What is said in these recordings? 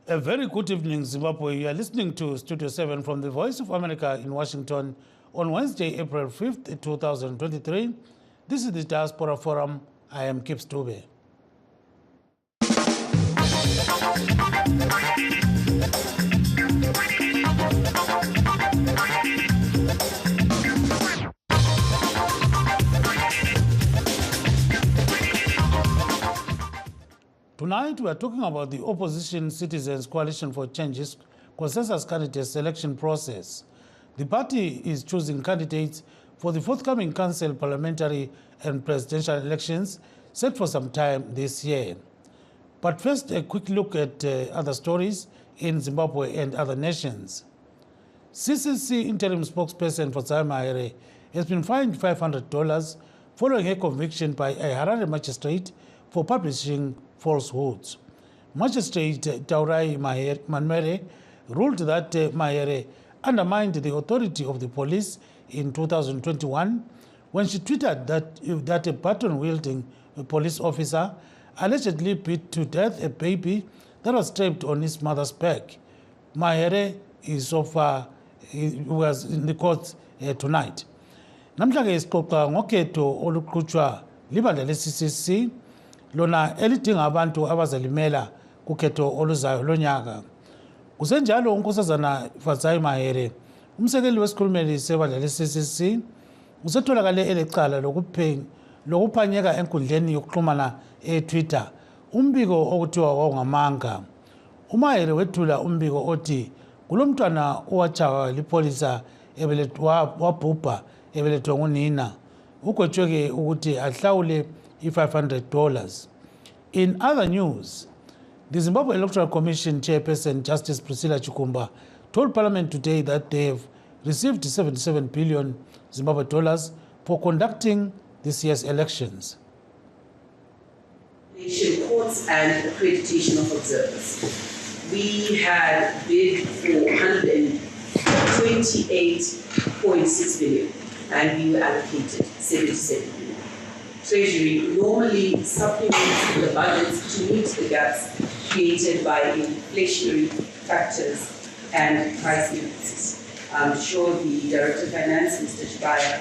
A very good evening, Zimbabwe. You are listening to Studio 7 from the Voice of America in Washington on Wednesday, April 5th, 2023. This is the Diaspora Forum. I am Kip Stube. Tonight, we are talking about the Opposition Citizens Coalition for Change's consensus candidate selection process. The party is choosing candidates for the forthcoming council, parliamentary, and presidential elections set for some time this year. But first, a quick look at other stories in Zimbabwe and other nations. CCC interim spokesperson for ZANU-PF has been fined $500 following her conviction by a Harare magistrate for publishing falsehoods. Magistrate Taurai Manmere ruled that Mahere undermined the authority of the police in 2021 when she tweeted that a baton-wielding police officer allegedly beat to death a baby that was strapped on his mother's back. Mahere was in the court tonight. Namhlanje sixoxa ngokhetho oluqhutshwa libandla le-CCC lona elidinga abantu abazalimela kukhetho oluzayo lonyaka. Kusenjalo unkosazana Fazai Mahere, umsekeli wesikhulumeli sebandla le-CCC, usetholakale elecala lokuphanyeka enkundleni yokuxhumana eTwitter umbiko okuthiwa wawungamanga. UMahere wethula umbiko othi kulomntwana owatshawa lipolisa wabhubha ebelethwa ngunina, ugwetshweke ukuthi ahlawule $500. In other news, the Zimbabwe Electoral Commission chairperson Justice Priscilla Chikumba told Parliament today that they have received 77 billion Zimbabwe dollars for conducting this year's elections. Courts and accreditation of observers. We had bid for 128.6 billion and we were allocated 77 billion. Treasury normally supplements the budgets to meet the gaps created by inflationary factors and price increases. I'm sure the Director of Finance, Mr. Chibaya,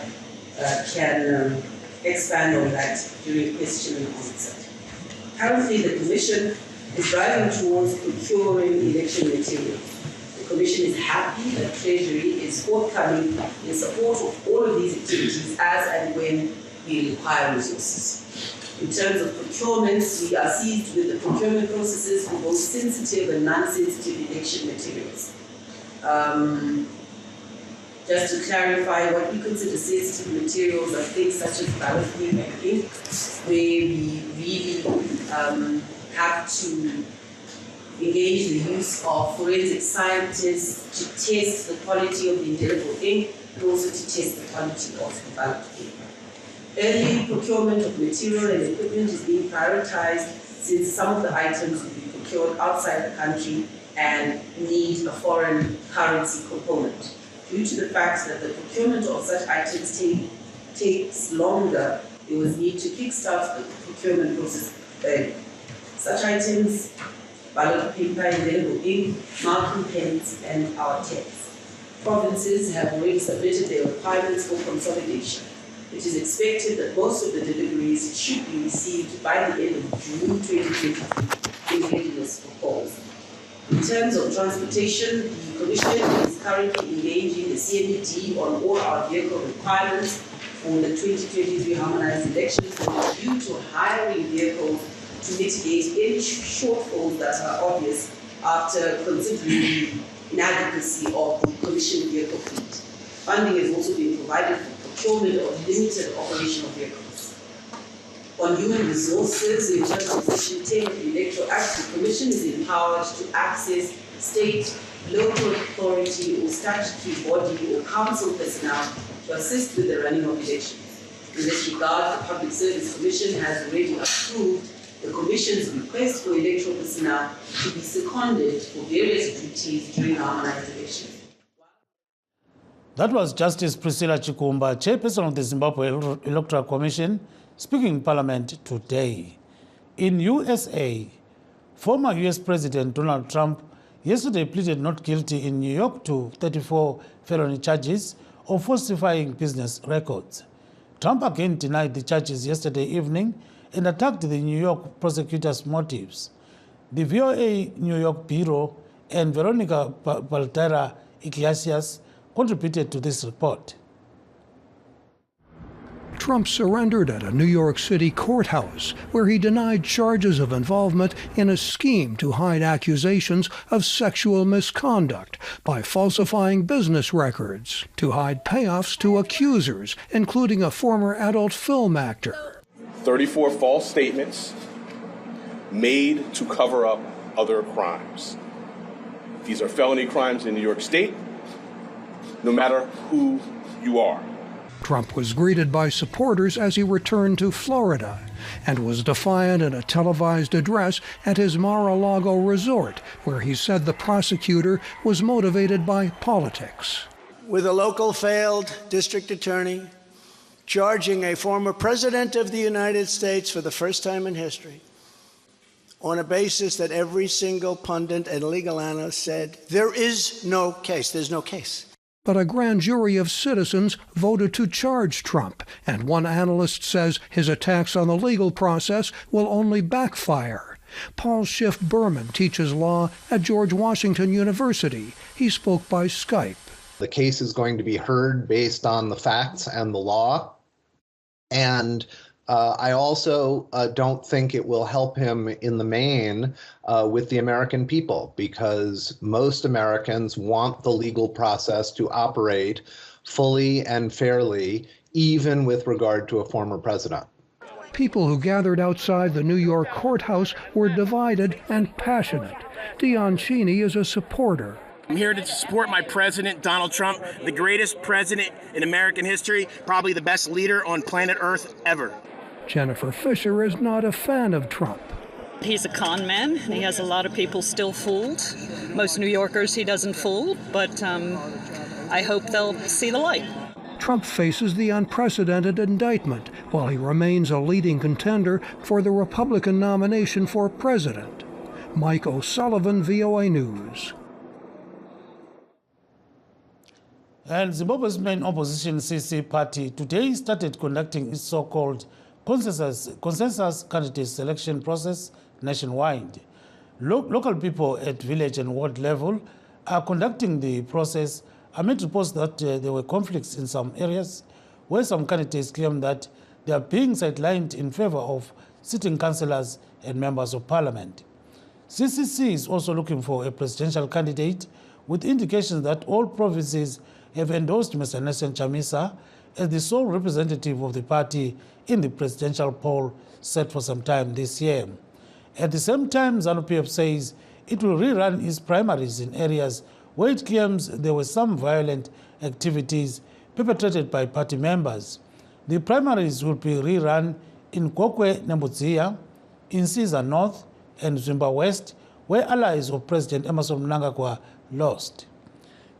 can expand on that during question and answer. Currently, the Commission is driving towards procuring election materials. The Commission is happy that Treasury is forthcoming in support of all of these activities as and when we require resources. In terms of procurements, we are seized with the procurement processes for both sensitive and non-sensitive election materials. Just to clarify, what we consider sensitive materials are things such as ballot paper and ink, where we really have to engage the use of forensic scientists to test the quality of the indelible ink and also to test the quality of the ballot paper. Early procurement of material and equipment is being prioritized since some of the items will be procured outside the country and need a foreign currency component. Due to the fact that the procurement of such items takes longer, there was need to kickstart the procurement process early. Such items, ballot paper, indelible ink, marking pens, and our texts. Provinces have already submitted their requirements for consolidation. It is expected that most of the deliveries should be received by the end of June 2023 in readiness for calls. In terms of transportation, the Commission is currently engaging the CMED on all our vehicle requirements for the 2023 harmonized elections with a view to hiring vehicles to mitigate any shortfalls that are obvious after considering the inadequacy of the Commission vehicle fleet. Funding has also been provided for procurement of limited operational vehicles. On human resources, in terms of Section 10 of the Electoral Act, the Commission is empowered to access state, local authority or statutory body or council personnel to assist with the running of elections. In this regard, the Public Service Commission has already approved the Commission's request for electoral personnel to be seconded for various duties during harmonized elections. That was Justice Priscilla Chikumba, chairperson of the Zimbabwe Electoral Commission, speaking in Parliament today. In USA, former US President Donald Trump yesterday pleaded not guilty in New York to 34 felony charges of falsifying business records. Trump again denied the charges yesterday evening and attacked the New York prosecutor's motives. The VOA New York Bureau and Veronica Baltera Iglesias contributed to this report. Trump surrendered at a New York City courthouse where he denied charges of involvement in a scheme to hide accusations of sexual misconduct by falsifying business records, to hide payoffs to accusers, including a former adult film actor. 34 false statements made to cover up other crimes. These are felony crimes in New York State, no matter who you are. Trump was greeted by supporters as he returned to Florida and was defiant in a televised address at his Mar-a-Lago resort, where he said the prosecutor was motivated by politics. With a local failed district attorney charging a former president of the United States for the first time in history on a basis that every single pundit and legal analyst said, there is no case, there's no case. But a grand jury of citizens voted to charge Trump, and one analyst says his attacks on the legal process will only backfire. Paul Schiff Berman teaches law at George Washington University. He spoke by Skype. The case is going to be heard based on the facts and the law. And I also don't think it will help him in the main with the American people, because most Americans want the legal process to operate fully and fairly, even with regard to a former president. People who gathered outside the New York courthouse were divided and passionate. Dion Cheney is a supporter. I'm here to support my president, Donald Trump, the greatest president in American history, probably the best leader on planet Earth ever. Jennifer Fisher is not a fan of Trump. He's a con man, and he has a lot of people still fooled. Most New Yorkers he doesn't fool, but I hope they'll see the light. Trump faces the unprecedented indictment while he remains a leading contender for the Republican nomination for president. Mike O'Sullivan, VOA News. And Zimbabwe's main opposition CC party today started conducting its so-called consensus candidate selection process nationwide. Local people at village and ward level are conducting the process amid reports that there were conflicts in some areas where some candidates claim that they are being sidelined in favor of sitting councillors and members of parliament. CCC is also looking for a presidential candidate with indications that all provinces have endorsed Mr. Nelson Chamisa as the sole representative of the party in the presidential poll set for some time this year. At the same time, ZANU-PF says it will rerun its primaries in areas where it claims there were some violent activities perpetrated by party members. The primaries will be rerun in Kokwe Nembudzia, in Caesar North and Zimbabwe West, where allies of President Emmerson Mnangagwa lost.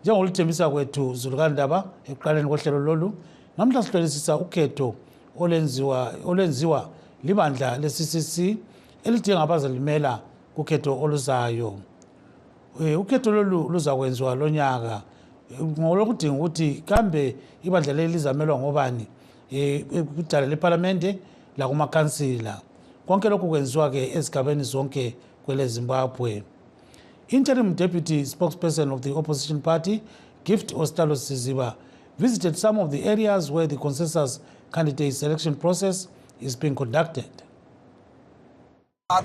Njengolithembisa kwethu Zulukandaba ekuqaleni kohlelo lolu, namhla sihlolisisa ukhetho olenziwa libandla le-CCC elidinga abazalimela kukhetho oluzayo. Ukhetho lolu luzakwenziwa lonyaka ngolokudinga ukuthi kambe ibandla leli lizamelwa ngobani kudala leparlamente lakumakhansila. Konke lokhu kwenziwa ke ezigabeni zonke kwele Zimbabwe. Interim Deputy Spokesperson of the opposition party, Gift Ostalo Siziba, visited some of the areas where the consensus candidate selection process is being conducted.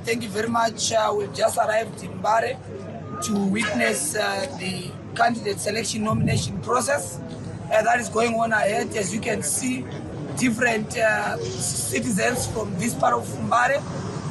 Thank you very much. We've just arrived in Mbare to witness the candidate selection nomination process that is going on ahead. As you can see, different citizens from this part of Mbare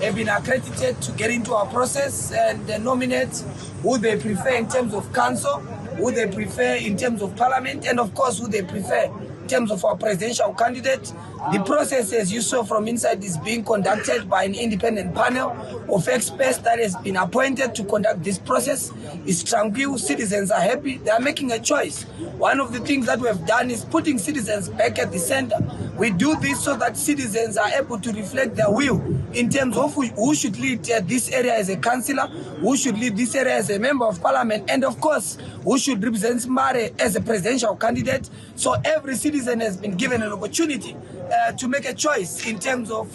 have been accredited to get into our process and nominate who they prefer in terms of council, who they prefer in terms of parliament, and of course who they prefer in terms of our presidential candidate. The process, as you saw from inside, is being conducted by an independent panel of experts that has been appointed to conduct this process. It's tranquil, citizens are happy, they are making a choice. One of the things that we have done is putting citizens back at the center. We do this so that citizens are able to reflect their will in terms of who should lead this area as a councillor, who should lead this area as a member of parliament, and of course, who should represent Zimbabwe as a presidential candidate. So every citizen has been given an opportunity to make a choice in terms of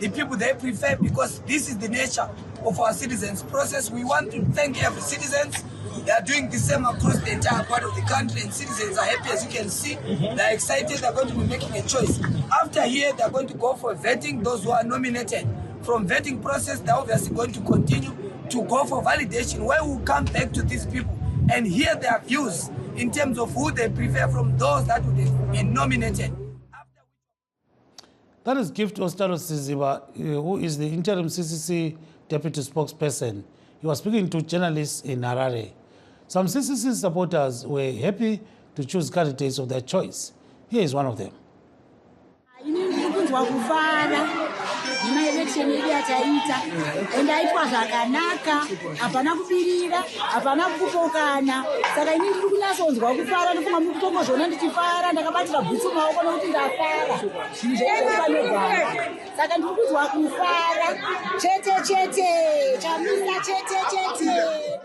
the people they prefer, because this is the nature of our citizens process. We want to thank every citizen. They are doing the same across the entire part of the country, and citizens are happy, as you can see. They're excited, they're going to be making a choice. After here, they're going to go for vetting, those who are nominated. From vetting process, they're obviously going to continue to go for validation, where we'll come back to these people and hear their views in terms of who they prefer from those that would have been nominated. That is Gift Ostalo Siziba, who is the interim CCC deputy spokesperson. He was speaking to journalists in Harare. Some CCC supporters were happy to choose candidates of their choice. Here is one of them. Election yataita endaitwa zvakanaka hapana kupirira hapana kupokana saka ini ndiri kunyasonzwa kufara ndofuma mukutomozvona ndichifara ndakabatira bhutsu maoko nokuti ndafara zvinhu saka ndiri kuzwa kufara chete chamisa chete.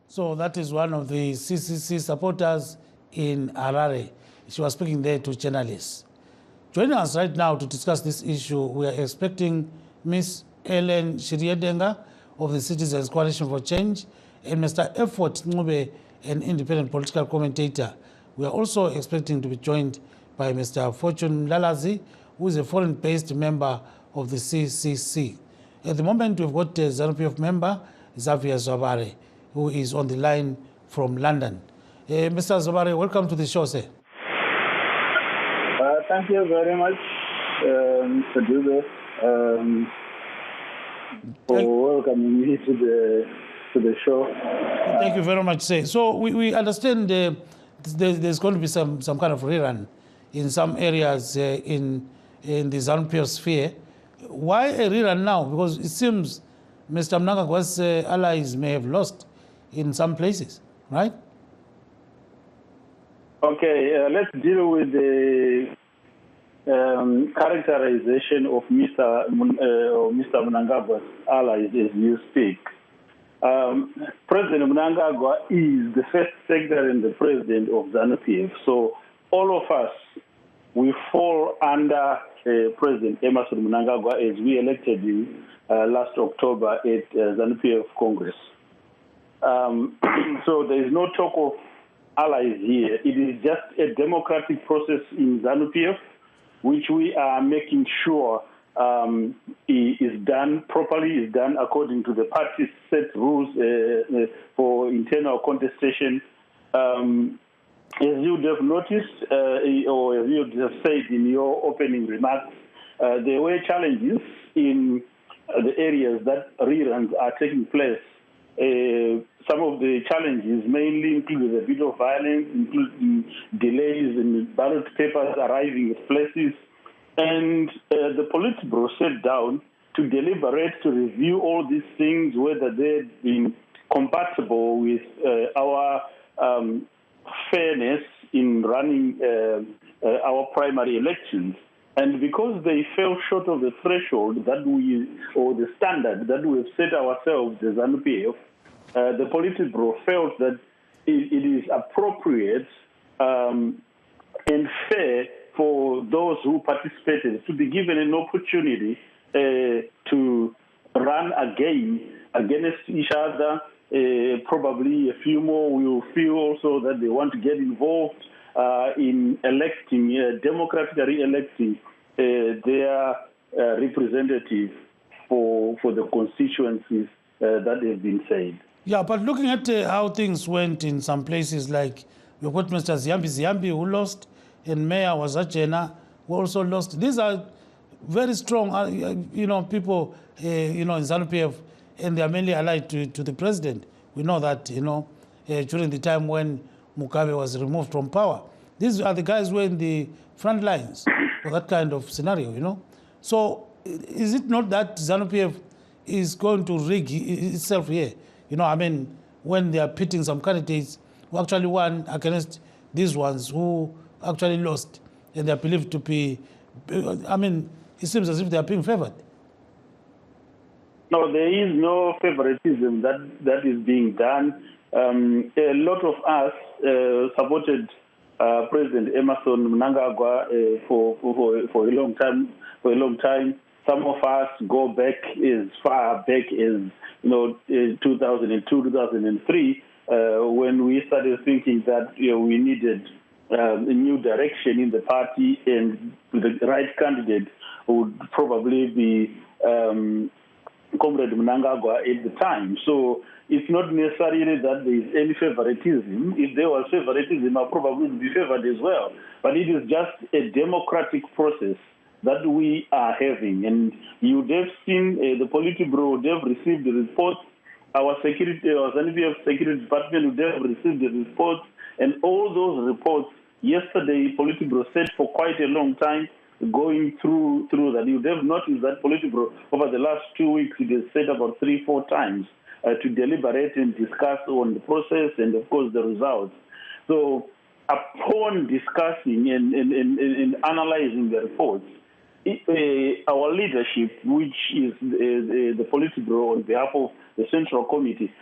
So that is one of the CCC supporters in Harare. She was speaking there to journalists. Joining us right now to discuss this issue, we are expecting Ms. Ellen Shiriedenga of the Citizens Coalition for Change and Mr. Effort Ngube, an independent political commentator. We are also expecting to be joined by Mr. Fortune Lalazi, who is a foreign-based member of the CCC. At the moment, we've got a ZANU-PF member, Xavier Zabare, who is on the line from London. Mr. Zabare, welcome to the show, sir. Thank you very much, Mr. Dube, for welcoming me to the show. Thank you very much, sir. So we understand there's going to be some kind of rerun in some areas in the ZANU-PF sphere. Why a rerun now? Because it seems Mr. Mnangagwa's allies may have lost in some places, right? Okay, let's deal with the characterization of Mr. Mnangagwa's allies as you speak. President Mnangagwa is the first secretary and the president of ZANU-PF. So all of us, we fall under President Emerson Mnangagwa as we elected him last October at ZANU-PF Congress. So there is no talk of allies here. It is just a democratic process in ZANU-PF, which we are making sure is done properly, is done according to the party's set rules for internal contestation. As you would have noticed, or as you would have said in your opening remarks, there were challenges in the areas that reruns are taking place. Some of the challenges mainly included a bit of violence, including delays in ballot papers arriving at places. And the Politburo sat down to deliberate, to review all these things, whether they've been compatible with our fairness in running our primary elections. And because they fell short of the threshold that or the standard that we have set ourselves as ZANU-PF, the Politburo felt that it is appropriate and fair for those who participated to be given an opportunity to run again against each other. Probably a few more will feel also that they want to get involved in electing, democratically electing their representative for the constituencies that have been said. Yeah, but looking at how things went in some places, like we've got Mr. Ziambi who lost, and Mayor Wazachena who also lost. These are very strong, people, in ZANU-PF, and they are mainly allied to the president. We know that, during the time when Mugabe was removed from power. These are the guys who are in the front lines for that kind of scenario, So is it not that ZANU-PF is going to rig itself here? When they are pitting some candidates who actually won against these ones who actually lost, and they are believed to be, it seems as if they are being favored. No, there is no favoritism that is being done. A lot of us supported President Emerson Mnangagwa for a long time. Some of us go back as far back as 2002, 2003, when we started thinking that we needed a new direction in the party, and the right candidate would probably be Comrade Mnangagwa at the time. So it's not necessarily that there is any favoritism. If there was favoritism, I probably would be favored as well. But it is just a democratic process that we are having. And you would have seen the Politburo would have received the reports. Our ZANU-PF Security Department would have received the reports. And all those reports, yesterday, Politburo sat for quite a long time going through that. You would have noticed that Politburo, over the last 2 weeks, it has sat about 3-4 times to deliberate and discuss on the process and, of course, the results. So upon discussing and analyzing the reports, our leadership, which is the Politburo on behalf of the Central Committee,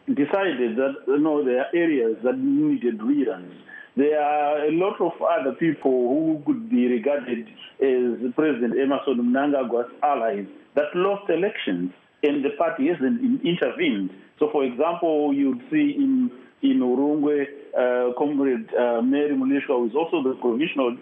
decided that there are areas that needed reruns. There are a lot of other people who could be regarded as President Emerson Mnangagwa's allies that lost elections, and the party hasn't intervened. So, for example, you'd see in Urungwe, Comrade Mary Mulishwa, who is also the provisional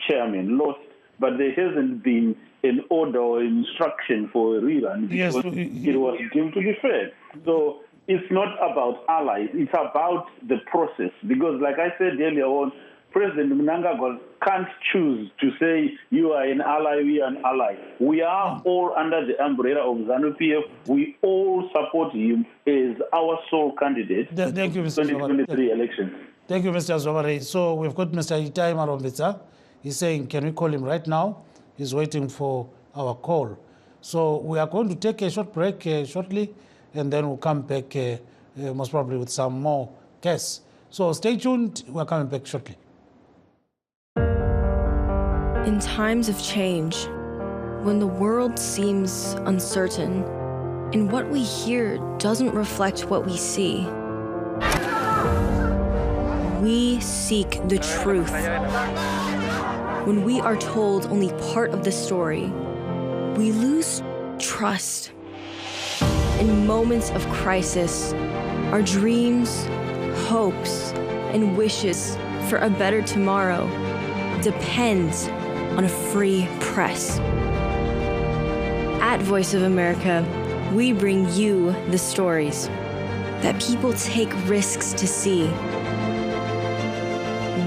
chairman, lost, but there hasn't been an order or instruction for a rerun because it was deemed to be fair. So it's not about allies, it's about the process. Because like I said earlier on, President Mnangagwa can't choose to say you are an ally, we are an ally. We are all under the umbrella of ZANU-PF. We all support him as our sole candidate in the 2023 elections. Thank you, Mr. Zwabare. So we've got Mr. Itai Marombetsa. He's saying, can we call him right now? He's waiting for our call. So we are going to take a short break shortly, and then we'll come back most probably with some more guests. So stay tuned. We're coming back shortly. In times of change, when the world seems uncertain and what we hear doesn't reflect what we see, we seek the truth. When we are told only part of the story, we lose trust. In moments of crisis, our dreams, hopes, and wishes for a better tomorrow depends on a free press. At Voice of America, we bring you the stories that people take risks to see.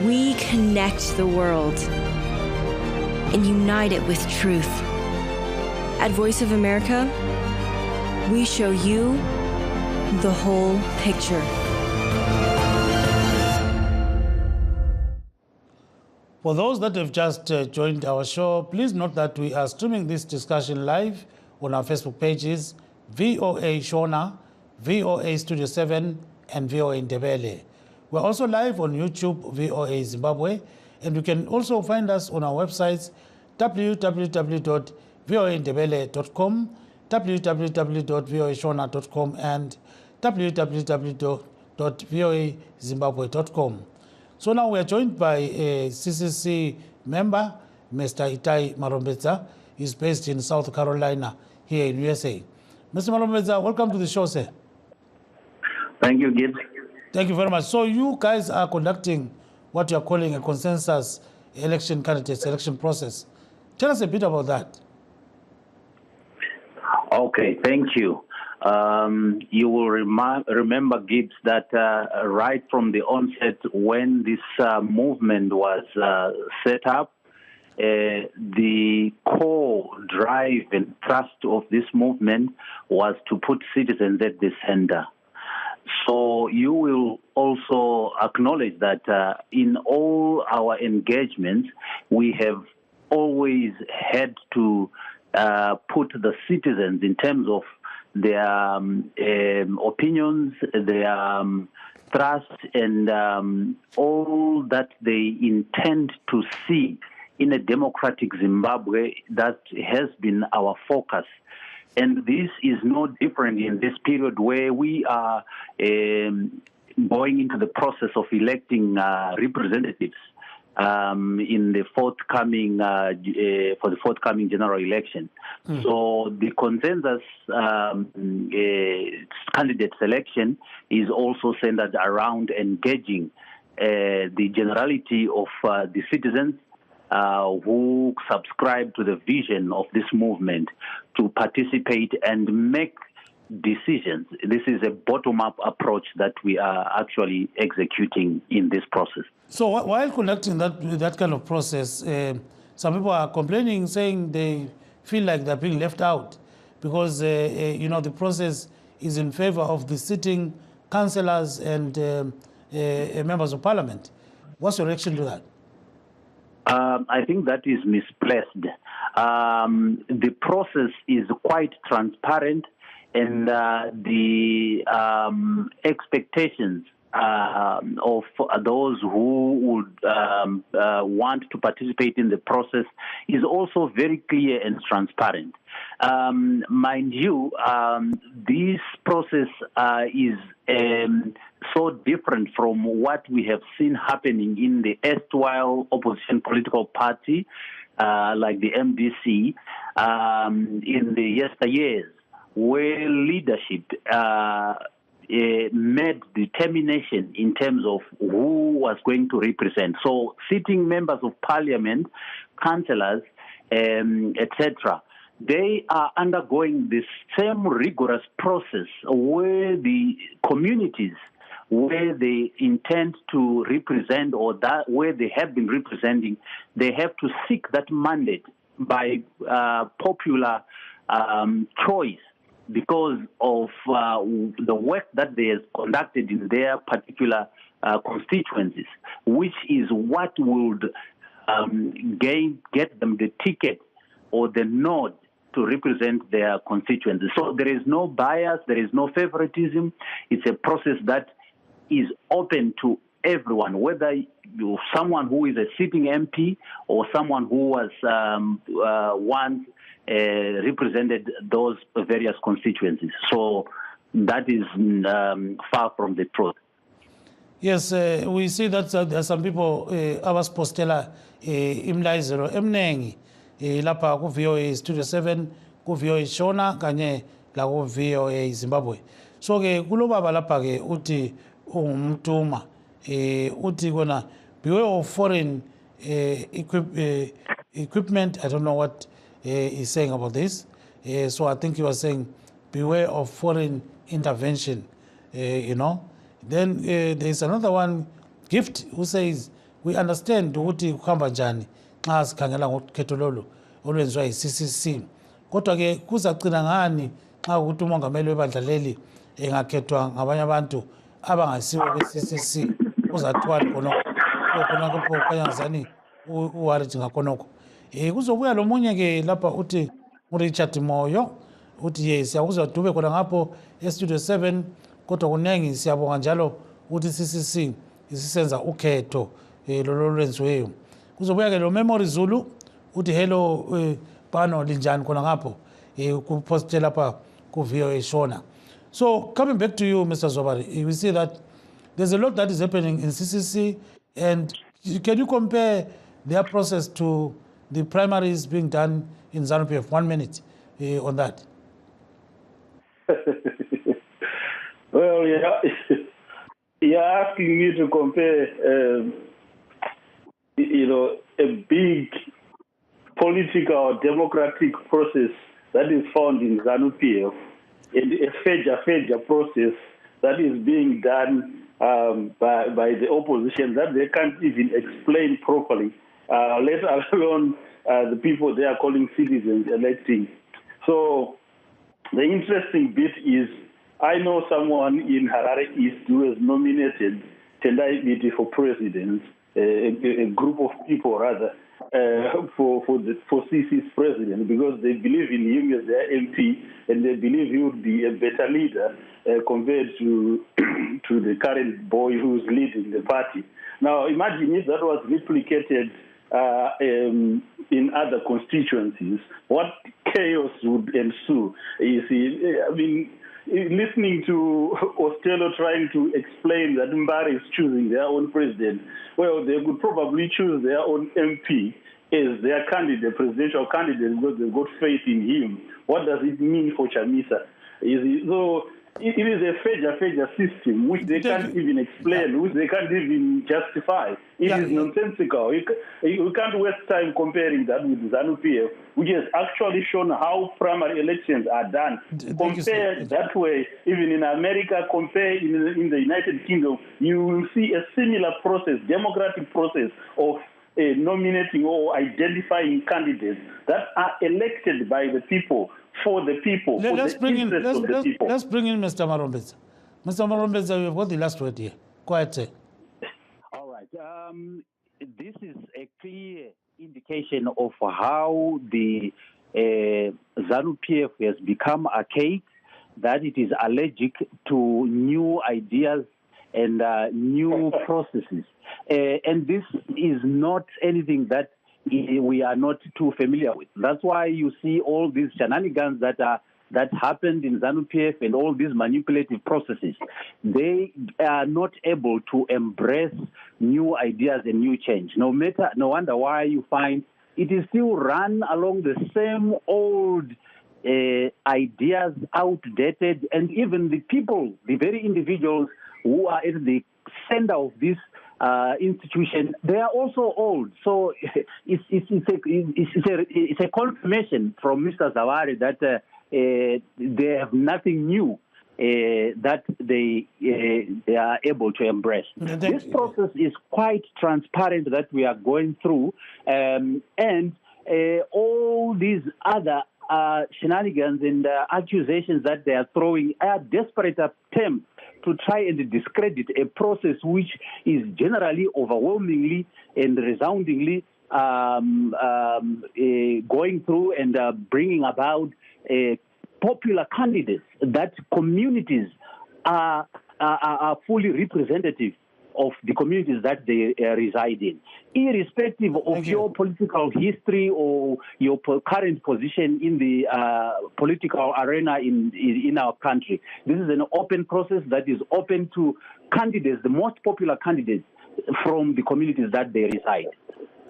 We connect the world and unite it with truth. At Voice of America, we show you the whole picture. For those that have just joined our show, please note that we are streaming this discussion live on our Facebook pages, VOA Shona, VOA Studio 7, and VOA Ndebele. We're also live on YouTube, VOA Zimbabwe, and you can also find us on our websites, www.voandebele.com, www.voashona.com, and www.voazimbabwe.com. So now we are joined by a CCC member, Mr. Itai Marombetsa. He's based in South Carolina, here in USA. Mr. Marombetsa, welcome to the show, sir. Thank you, Gibbs. Thank you very much. So you guys are conducting what you're calling a consensus election candidate selection process. Tell us a bit about that. Okay, thank you. You will remember, Gibbs, that right from the onset when this movement was set up, the core drive and thrust of this movement was to put citizens at the center. So you will also acknowledge that in all our engagements, we have always had to put the citizens in terms of their opinions, their trust, and all that they intend to see in a democratic Zimbabwe. That has been our focus. And this is no different in this period where we are going into the process of electing representatives in the forthcoming for the forthcoming general election. So the consensus candidate selection is also centered around engaging the generality of the citizens who subscribe to the vision of this movement to participate and make decisions. This is a bottom-up approach that we are actually executing in this process. So while conducting that kind of process, some people are complaining, saying they feel like they're being left out because the process is in favor of the sitting councillors and members of parliament. What's your reaction to that? I think that is misplaced. The process is quite transparent, and the expectations of those who would want to participate in the process is also very clear and transparent. Mind you, this process is so different from what we have seen happening in the erstwhile opposition political party, like the MDC, in the yesteryears, where leadership made determination in terms of who was going to represent. So sitting members of parliament, councillors, etc., they are undergoing the same rigorous process where the communities where they intend to represent or that where they have been representing, they have to seek that mandate by popular choice because of the work that they have conducted in their particular constituencies, which is what would get them the ticket or the nod to represent their constituencies. So there is no bias, there is no favoritism. It's a process that is open to everyone, whether you're someone who is a sitting MP or someone who was once represented those various constituencies. So that is far from the truth. Yes, we see that there are some people abaspostela imlayizelo emnengi lapha ku VOA Studio 7 ku VOA Shona kanye la ku VOA Zimbabwe. So ke kulobaba lapha ke uthi ungumtuma uthi kona beware of foreign equipment. I don't know what he's saying about this. So I think he was saying beware of foreign intervention, Then there's another one, Gift, who says, we understand ukuthi kuhamba njani xa sikhangela ngokhetho lolu olwenziwa yi-CCC. Kodwa ke kuzagcina ngani xa ukuthi umongameli webandla leli engakhethwa ngabanye abantu abangasibo be-CCC uzathiwa khonokho kanyazani uwariti ngakhonokho. Kuzobuya lo munye ke lapha uthi uRichard Moyo uthi yes siyakuzwa Dube khona ngapho eStudio 7 kodwa kunengi siyabonga njalo ukuthi CCC isisenza ukhetho lolo lwenziweyo. Kuzobuya ke lo Memory Zulu uthi hello bano linjani khona ngapho ku post lapha ku VOA Shona. So coming back to you, Mr. Zobari, we see that there's a lot that is happening in CCC, and can you compare their process to the primaries being done in ZANU-PF? 1 minute on that. Well, you're asking me to compare, a big political democratic process that is found in ZANU-PF and a FEJA process that is being done by the opposition that they can't even explain properly, let alone the people they are calling citizens electing. So the interesting bit is I know someone in Harare East who has nominated Tendai Biti for president, a group of people rather, for CC's president, because they believe in him as their MP and they believe he would be a better leader compared to the current boy who's leading the party. Now, imagine if that was replicated in other constituencies, what chaos would ensue. You see, I mean, listening to Ostello trying to explain that Mbari is choosing their own president, well, they would probably choose their own MP as their candidate, presidential candidate, because they've got faith in him. What does it mean for Chamisa? It is a failure system which they can't even explain, which they can't even justify. It is nonsensical. You can't waste time comparing that with ZANU-PF, which has actually shown how primary elections are done. Compare that way, even in America, compare in the United Kingdom, you will see a similar process, democratic process of nominating or identifying candidates that are elected by the people, for the people, Let's bring in Mr. Marombeza. Mr. Marombeza, you've got the last word here. Quiet. All right. This is a clear indication of how the ZANU-PF has become archaic, that it is allergic to new ideas and new processes. And this is not anything that we are not too familiar with. That's why you see all these shenanigans that happened in ZANU-PF and all these manipulative processes. They are not able to embrace new ideas and new change. No wonder why you find it is still run along the same old ideas, outdated, and even the people, the very individuals who are at the center of this institution, they are also old. So it's a confirmation from Mr. Zawari that they have nothing new that they are able to embrace. This process is quite transparent that we are going through, and all these other shenanigans and accusations that they are throwing are desperate attempts to try and discredit a process which is generally, overwhelmingly, and resoundingly going through and bringing about popular candidates that communities are fully representative of the communities that they reside in, irrespective of your political history or your current position in the political arena in our country. This is an open process that is open to candidates, the most popular candidates from the communities that they reside.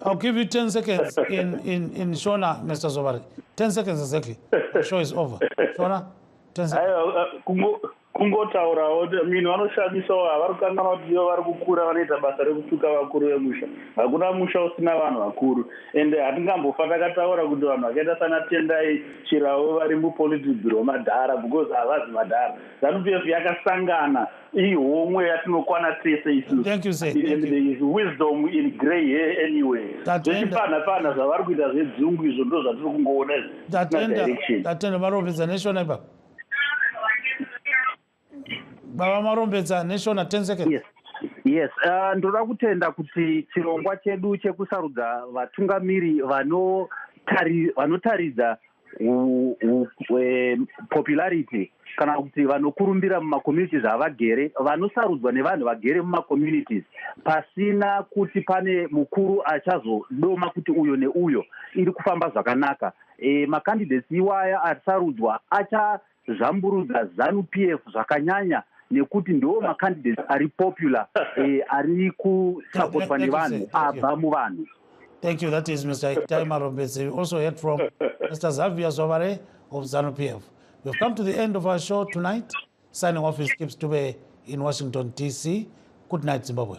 I'll give you 10 seconds in Shona, Mr. Zobari. 10 seconds exactly. The show is over. Shona, 10 seconds. kungotaurawo kuti minhu vanoshamisa havari kukangana kuti ivo vari kukura vanoita basa rekutuka vakuru vemusha. Hakuna musha usina vanhu vakuru, ende hatingambofa takataura kuti vanhu vakaita sana Tendai Chiravo vari mupolitibhiro madhara, because havazi madhara. ZANU-PF yakasangana ihomwe yatinokwana tese isusu. Thank you, sir. And there is wisdom in grey hair anyway. Zvechipana zvavari kuita zvedzungu izvo ndo zvatiri kungoona izvi. Tatenda Marombeza neshona ipapo. Baba Marombeza neshona 10 seconds. Yes, ndoda kutenda kuti chirongwa chedu chekusarudza vatungamiri vanotaridza popularity kana kuti vanokurumbira mumakommunities avagere, vanosarudzwa nevanhu vagere mumakommunities pasina kuti pane mukuru achazodoma kuti uyo neuyo, iri kufamba zvakanaka. Makandidates iwaya asarudzwa achazamburudza ZANU-PF zvakanyanya, nekuti ndo makandidates ari popular, ari kusupportwa nevanhu abva muvanhu. Thank you. That is Mr. Itai Marombeza. We also heard from Mr. Xavier Zobare of ZANU-PF. We've come to the end of our show tonight. Signing off is Kip Stube in Washington, D.C. Good night, Zimbabwe.